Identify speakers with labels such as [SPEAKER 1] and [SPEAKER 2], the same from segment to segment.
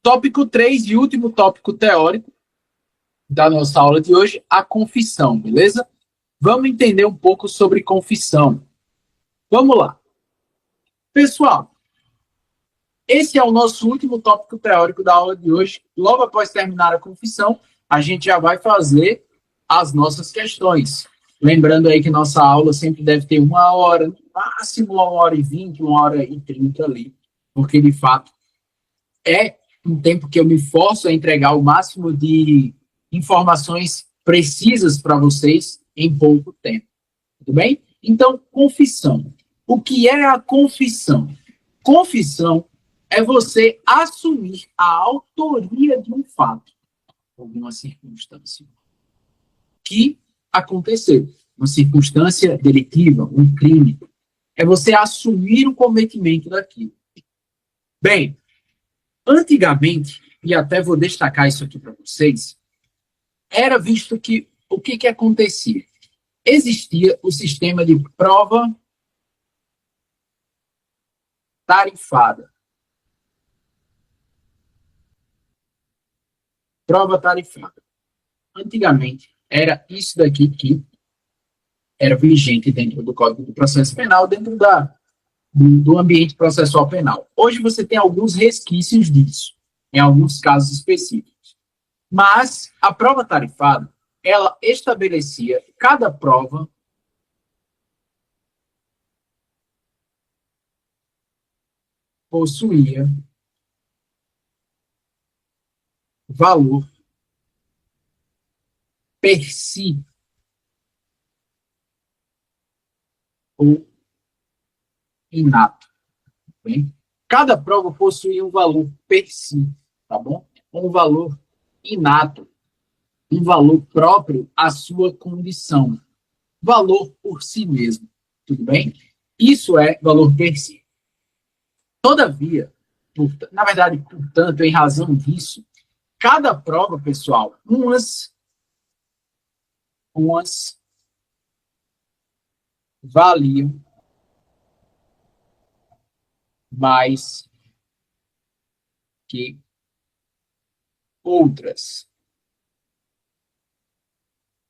[SPEAKER 1] Tópico 3 e último tópico teórico da nossa aula de hoje, a confissão, beleza? Vamos entender um pouco sobre confissão. Vamos lá. Pessoal, esse é o nosso último tópico teórico da aula de hoje. Logo após terminar a confissão, a gente já vai fazer as nossas questões. Lembrando aí que nossa aula sempre deve ter 1 hora, no máximo 1h20, 1h30 ali, porque de fato é um tempo que eu me forço a entregar o máximo de informações precisas para vocês em pouco tempo. Tudo bem? Então, confissão. O que é a confissão? Confissão é você assumir a autoria de um fato, alguma circunstância que aconteceu, uma circunstância delitiva, um crime. É você assumir o cometimento daquilo. Bem, antigamente, e até vou destacar isso aqui para vocês, era visto que o que acontecia? Existia o sistema de prova tarifada. Prova tarifada. Antigamente, era isso daqui que era vigente dentro do Código do Processo Penal, dentro do ambiente processual penal. Hoje você tem alguns resquícios disso, em alguns casos específicos. Mas a prova tarifada, ela estabelecia cada prova possuía valor per si ou inato. Bem? Cada prova possuía um valor per si, tá bom? Um valor inato, um valor próprio à sua condição, valor por si mesmo, tudo bem? Isso é valor per si. Todavia, na verdade, portanto, em razão disso, cada prova, pessoal, umas valiam mais que outras.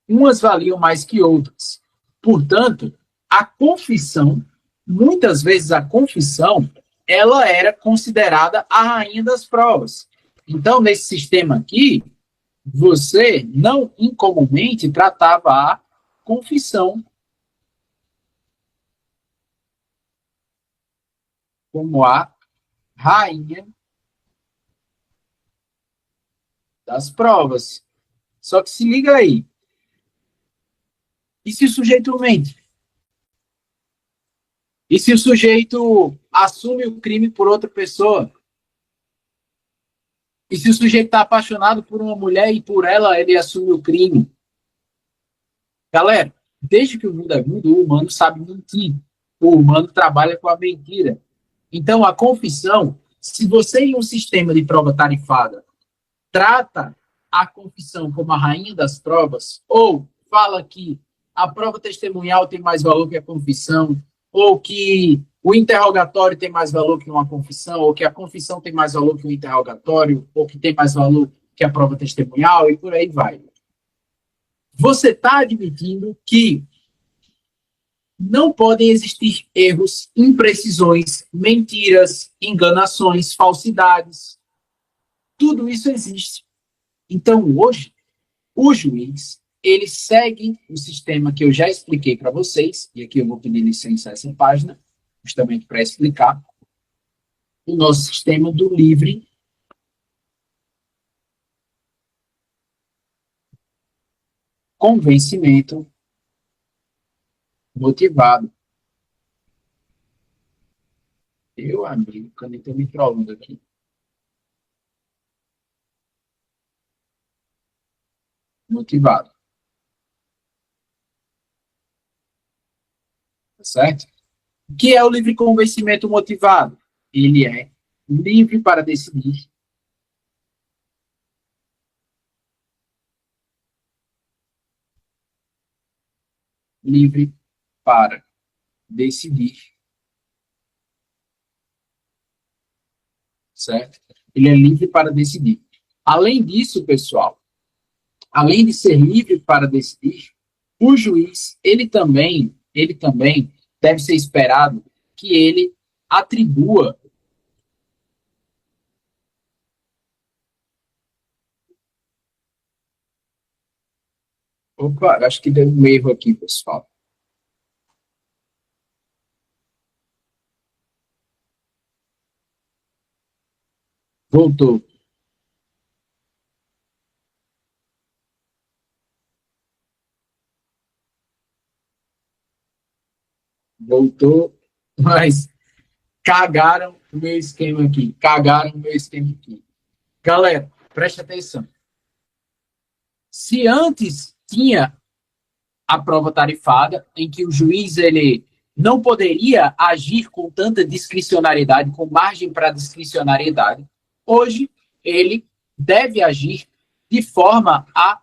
[SPEAKER 1] Umas valiam mais que outras. Portanto, a confissão, muitas vezes a confissão, ela era considerada a rainha das provas. Então, nesse sistema aqui, você não incomumente tratava a confissão como a rainha das provas. Só que se liga aí. E se o sujeito mente? E se o sujeito assume o crime por outra pessoa? E se o sujeito está apaixonado por uma mulher e por ela ele assume o crime? Galera, desde que o mundo é mundo, o humano sabe mentir. O humano trabalha com a mentira. Então, a confissão, se você em um sistema de prova tarifada trata a confissão como a rainha das provas, ou fala que a prova testemunhal tem mais valor que a confissão, ou que o interrogatório tem mais valor que uma confissão, ou que a confissão tem mais valor que o interrogatório, ou que tem mais valor que a prova testemunhal, e por aí vai. Você está admitindo que não podem existir erros, imprecisões, mentiras, enganações, falsidades. Tudo isso existe. Então, hoje, o juiz, ele segue o sistema que eu já expliquei para vocês, e aqui eu vou pedir licença a essa página, justamente para explicar, o nosso sistema do livre convencimento motivado. Meu amigo, caneta micro-ondas aqui. Motivado. Tá certo? O que é o livre convencimento motivado? Ele é livre para decidir livre para decidir certo? Ele é livre para decidir. Além disso, pessoal, além de ser livre para decidir, o juiz, ele também deve ser esperado que ele atribua. Opa, acho que deu um erro aqui, pessoal. Voltou, voltou, mas cagaram o meu esquema aqui. Cagaram o meu esquema aqui. Galera, preste atenção. Se antes tinha a prova tarifada, em que o juiz ele não poderia agir com tanta discricionariedade, com margem para discricionariedade, hoje ele deve agir de forma a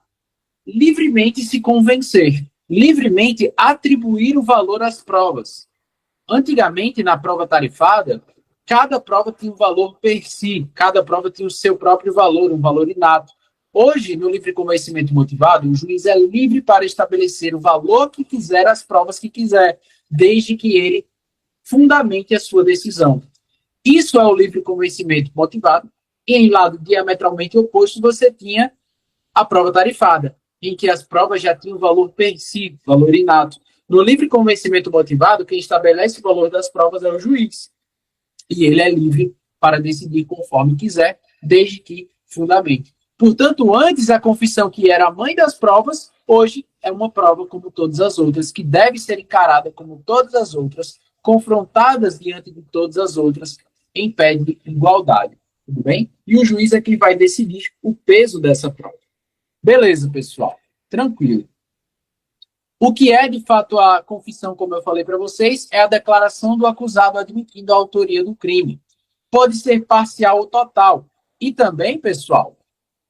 [SPEAKER 1] livremente se convencer, livremente atribuir o valor às provas. Antigamente, na prova tarifada, cada prova tinha um valor per si, cada prova tinha o seu próprio valor, um valor inato. Hoje, no livre convencimento motivado, o juiz é livre para estabelecer o valor que quiser às provas que quiser, desde que ele fundamente a sua decisão. Isso é o livre convencimento motivado, e em lado diametralmente oposto, você tinha a prova tarifada, em que as provas já tinham valor per si, valor inato. No livre convencimento motivado, quem estabelece o valor das provas é o juiz. E ele é livre para decidir conforme quiser, desde que fundamente. Portanto, antes a confissão, que era a mãe das provas, hoje é uma prova como todas as outras, que deve ser encarada como todas as outras, confrontadas diante de todas as outras, em pé de igualdade. Tudo bem? E o juiz é quem vai decidir o peso dessa prova. Beleza, pessoal. Tranquilo. O que é, de fato, a confissão, como eu falei para vocês, é a declaração do acusado admitindo a autoria do crime. Pode ser parcial ou total. E também, pessoal,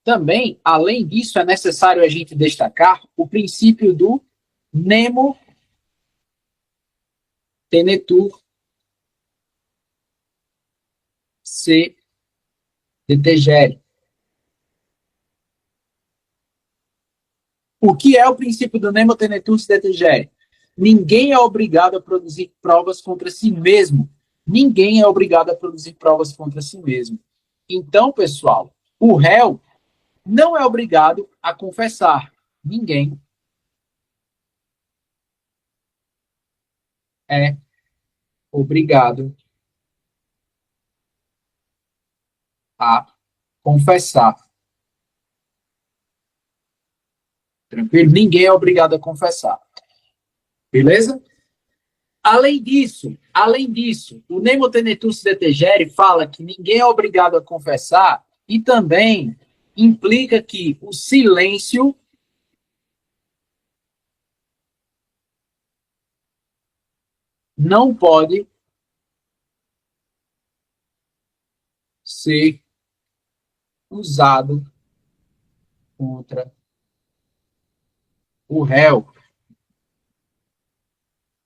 [SPEAKER 1] também, além disso, é necessário a gente destacar o princípio do nemo tenetur se detegere. O que é o princípio do nemo tenetur se detegere? Ninguém é obrigado a produzir provas contra si mesmo. Ninguém é obrigado a produzir provas contra si mesmo. Então, pessoal, o réu não é obrigado a confessar. Ninguém é obrigado a confessar. Tranquilo? Ninguém é obrigado a confessar. Beleza? Além disso, o Nemo Tenetus Detegere fala que ninguém é obrigado a confessar e também implica que o silêncio não pode ser usado contra o réu,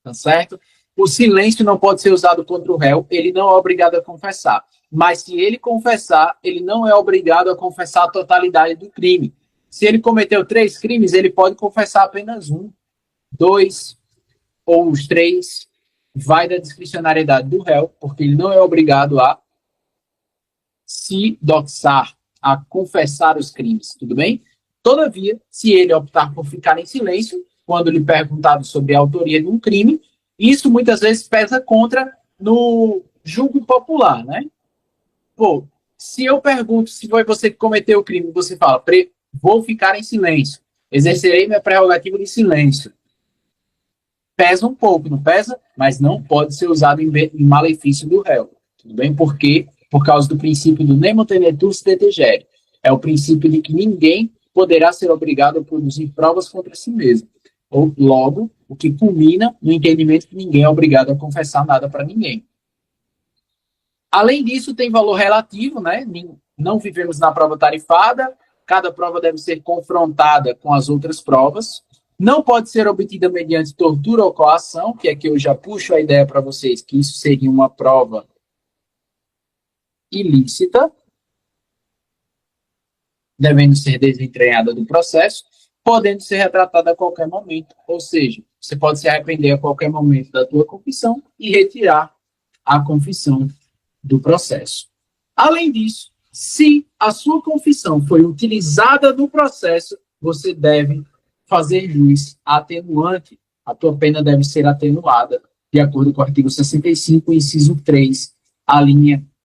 [SPEAKER 1] tá certo? O silêncio não pode ser usado contra o réu, ele não é obrigado a confessar. Mas se ele confessar, ele não é obrigado a confessar a totalidade do crime. Se ele cometeu 3 crimes, ele pode confessar apenas 1, 2 ou os 3. Vai da discricionariedade do réu, porque ele não é obrigado a se doxar, a confessar os crimes, tudo bem? Todavia, se ele optar por ficar em silêncio, quando lhe perguntado sobre a autoria de um crime, isso muitas vezes pesa contra no julgo popular, né? Pô, se eu pergunto se foi você que cometeu o crime, você fala, vou ficar em silêncio, exercerei minha prerrogativa de silêncio. Pesa um pouco, não pesa? Mas não pode ser usado em malefício do réu, tudo bem? Porque por causa do princípio do nemo tenetur detegere. É o princípio de que ninguém poderá ser obrigado a produzir provas contra si mesmo. Ou, logo, o que culmina no entendimento que ninguém é obrigado a confessar nada para ninguém. Além disso, tem valor relativo, né? Não vivemos na prova tarifada, cada prova deve ser confrontada com as outras provas. Não pode ser obtida mediante tortura ou coação, que é que eu já puxo a ideia para vocês que isso seria uma prova ilícita, devendo ser desentranhada do processo, podendo ser retratada a qualquer momento. Ou seja, você pode se arrepender a qualquer momento da tua confissão e retirar a confissão do processo. Além disso, se a sua confissão foi utilizada no processo, você deve fazer jus à atenuante. A tua pena deve ser atenuada, de acordo com o artigo 65, inciso 3, a linha